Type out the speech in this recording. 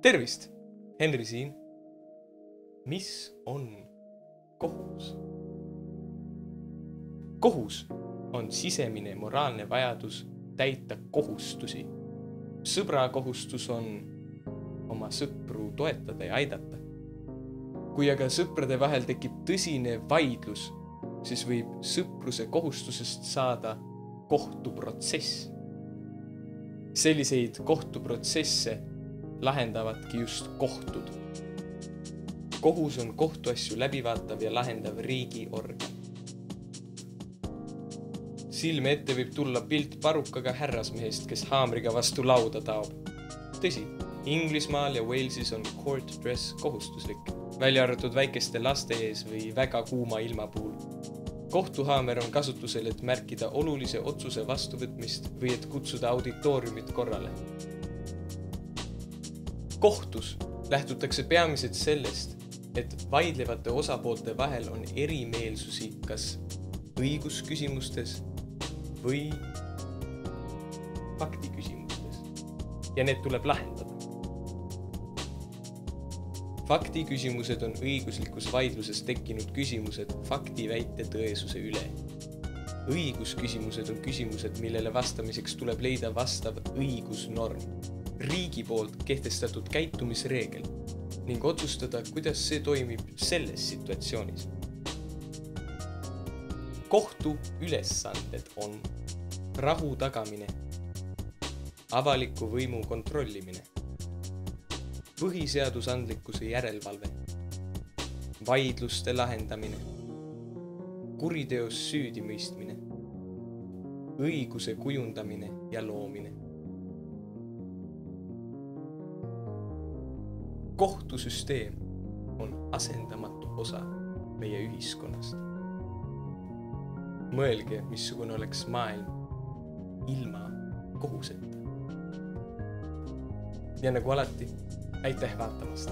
Tervist! Henri siin. Mis on kohus? Kohus on sisemine moraalne vajadus täita kohustusi. Sõbra kohustus on oma sõpru toetada ja aidata. Kui aga sõprade vahel tekib tõsine vaidlus, siis võib sõpruse kohustusest saada kohtuprotsess. Selliseid kohtuprotsesse lahendavadki just kohtud. Kohus on kohtuasju läbivaatav ja lahendav riigiorgan. Silme ette võib tulla pilt parukaga härrasmehest, kes haamriga vastu lauda taob. Tõsi, Inglismaal ja Walesis on court dress kohustuslik, välja arvatud väikeste laste ees või väga kuuma ilma puhul. Kohtuhaamer on kasutusel, et märkida olulise otsuse vastuvõtmist või et kutsuda auditooriumit korrale. Kohtus lähtutakse peamiselt sellest, et vaidlevate osapoolte vahel on erimeelsusi kas õigusküsimustes või faktiküsimustes ja need tuleb lahendada. Faktiküsimused on õiguslikus vaidluses tekkinud küsimused faktiväite tõesuse üle. Õigusküsimused on küsimused, millele vastamiseks tuleb leida vastav õigusnorm, riigi poolt kehtestatud käitumisreegel ning otsustada, kuidas see toimib selles situatsioonis. Kohtu ülesanded on rahu tagamine, avaliku võimu kontrollimine, põhiseadusandlikkuse järelevalve, vaidluste lahendamine, kuriteos süüdimõistmine, õiguse kujundamine ja loomine. Kohtusüsteem on asendamatu osa meie ühiskonnast. Mõelge, missugune oleks maailm ilma kohuseta. Ja nagu alati, aitäh vaatamast!